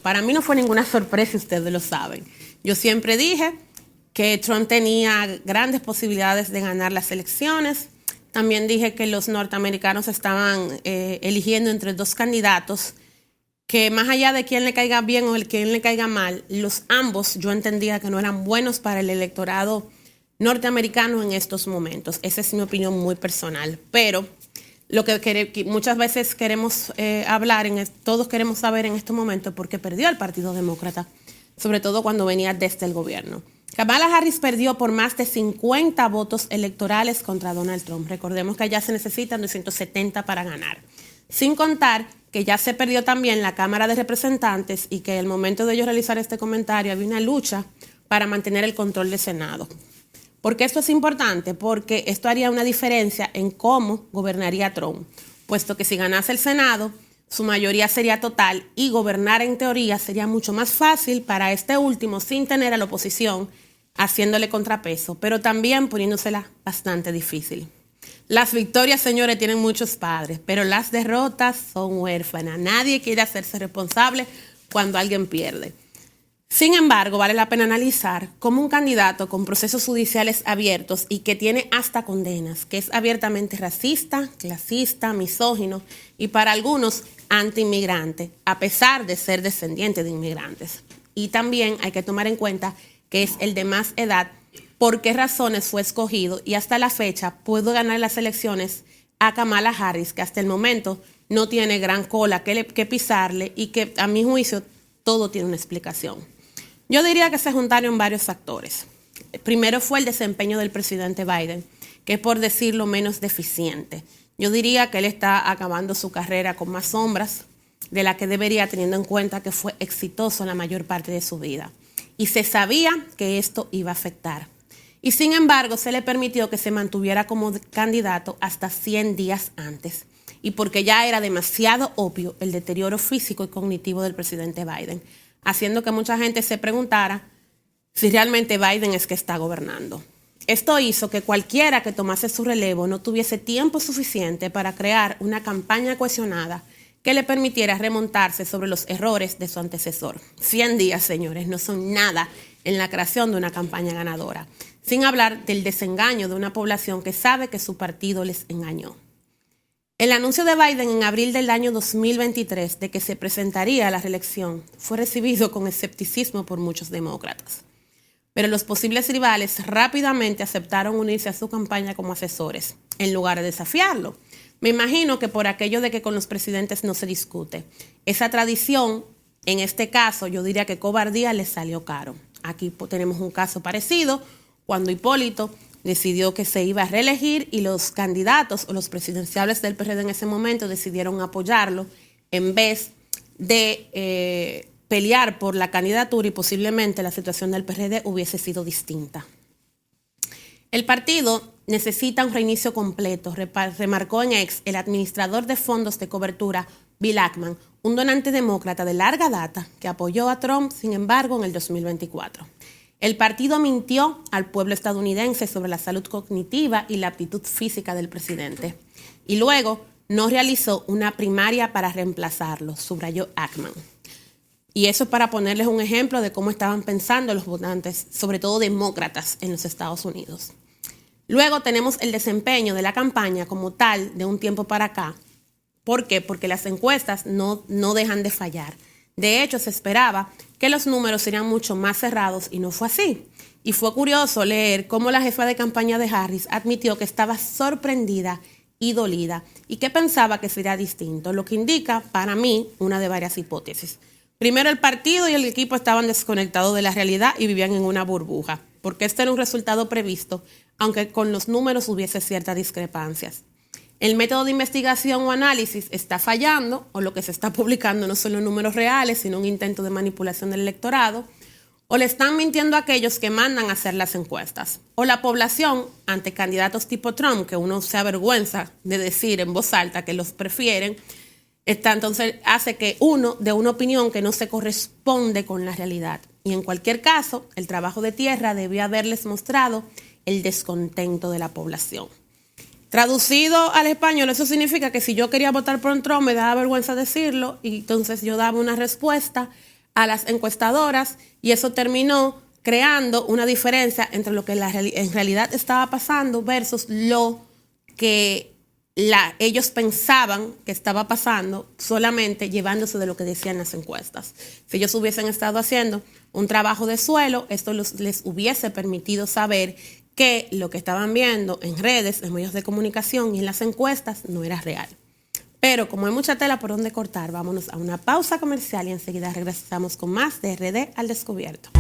para mí no fue ninguna sorpresa, ustedes lo saben. Yo siempre dije que Trump tenía grandes posibilidades de ganar las elecciones. También dije que los norteamericanos estaban eligiendo entre dos candidatos que, más allá de quién le caiga bien o el quién le caiga mal, los ambos yo entendía que no eran buenos para el electorado norteamericano en estos momentos. Esa es mi opinión muy personal. Pero lo que muchas veces queremos hablar, todos queremos saber en estos momentos por qué perdió el Partido Demócrata, sobre todo cuando venía desde el gobierno. Kamala Harris perdió por más de 50 votos electorales contra Donald Trump. Recordemos que allá se necesitan 270 para ganar. Sin contar que ya se perdió también la Cámara de Representantes y que al momento de ellos realizar este comentario había una lucha para mantener el control del Senado. ¿Por qué esto es importante? Porque esto haría una diferencia en cómo gobernaría Trump, puesto que si ganase el Senado, su mayoría sería total y gobernar en teoría sería mucho más fácil para este último sin tener a la oposición haciéndole contrapeso, pero también poniéndosela bastante difícil. Las victorias, señores, tienen muchos padres, pero las derrotas son huérfanas. Nadie quiere hacerse responsable cuando alguien pierde. Sin embargo, vale la pena analizar cómo un candidato con procesos judiciales abiertos y que tiene hasta condenas, que es abiertamente racista, clasista, misógino y para algunos anti-inmigrante, a pesar de ser descendiente de inmigrantes. Y también hay que tomar en cuenta que es el de más edad, por qué razones fue escogido y hasta la fecha pudo ganar las elecciones a Kamala Harris, que hasta el momento no tiene gran cola que pisarle y que a mi juicio todo tiene una explicación. Yo diría que se juntaron varios factores. Primero fue el desempeño del presidente Biden, que es por decirlo menos deficiente. Yo diría que él está acabando su carrera con más sombras de la que debería, teniendo en cuenta que fue exitoso en la mayor parte de su vida. Y se sabía que esto iba a afectar. Y sin embargo, se le permitió que se mantuviera como candidato hasta 100 días antes. Y porque ya era demasiado obvio el deterioro físico y cognitivo del presidente Biden, haciendo que mucha gente se preguntara si realmente Biden es que está gobernando. Esto hizo que cualquiera que tomase su relevo no tuviese tiempo suficiente para crear una campaña cohesionada que le permitiera remontarse sobre los errores de su antecesor. 100 días, señores, no son nada en la creación de una campaña ganadora, sin hablar del desengaño de una población que sabe que su partido les engañó. El anuncio de Biden en abril del año 2023 de que se presentaría a la reelección fue recibido con escepticismo por muchos demócratas. Pero los posibles rivales rápidamente aceptaron unirse a su campaña como asesores, en lugar de desafiarlo. Me imagino que por aquello de que con los presidentes no se discute. Esa tradición, en este caso, yo diría que cobardía les salió caro. Aquí tenemos un caso parecido, cuando Hipólito decidió que se iba a reelegir y los candidatos o los presidenciables del PRD en ese momento decidieron apoyarlo en vez de pelear por la candidatura y posiblemente la situación del PRD hubiese sido distinta. El partido necesita un reinicio completo, remarcó en X el administrador de fondos de cobertura Bill Ackman, un donante demócrata de larga data que apoyó a Trump, sin embargo, en el 2024. El partido mintió al pueblo estadounidense sobre la salud cognitiva y la aptitud física del presidente. Y luego no realizó una primaria para reemplazarlo, subrayó Ackman. Y eso para ponerles un ejemplo de cómo estaban pensando los votantes, sobre todo demócratas, en los Estados Unidos. Luego tenemos el desempeño de la campaña como tal de un tiempo para acá. ¿Por qué? Porque las encuestas no dejan de fallar. De hecho, se esperaba que los números serían mucho más cerrados y no fue así. Y fue curioso leer cómo la jefa de campaña de Harris admitió que estaba sorprendida y dolida y que pensaba que sería distinto, lo que indica para mí una de varias hipótesis. Primero, el partido y el equipo estaban desconectados de la realidad y vivían en una burbuja, porque este era un resultado previsto, aunque con los números hubiese ciertas discrepancias. El método de investigación o análisis está fallando, o lo que se está publicando no son los números reales, sino un intento de manipulación del electorado, o le están mintiendo a aquellos que mandan a hacer las encuestas, o la población, ante candidatos tipo Trump, que uno se avergüenza de decir en voz alta que los prefieren, entonces hace que uno dé una opinión que no se corresponde con la realidad. Y en cualquier caso, el trabajo de tierra debió haberles mostrado el descontento de la población. Traducido al español, eso significa que si yo quería votar por Trump, me daba vergüenza decirlo, y entonces yo daba una respuesta a las encuestadoras y eso terminó creando una diferencia entre lo que en realidad estaba pasando versus lo que ellos pensaban que estaba pasando, solamente llevándose de lo que decían las encuestas. Si ellos hubiesen estado haciendo un trabajo de suelo, esto les hubiese permitido saber que lo que estaban viendo en redes, en medios de comunicación y en las encuestas no era real. Pero como hay mucha tela por donde cortar, vámonos a una pausa comercial y enseguida regresamos con más de RD al Descubierto.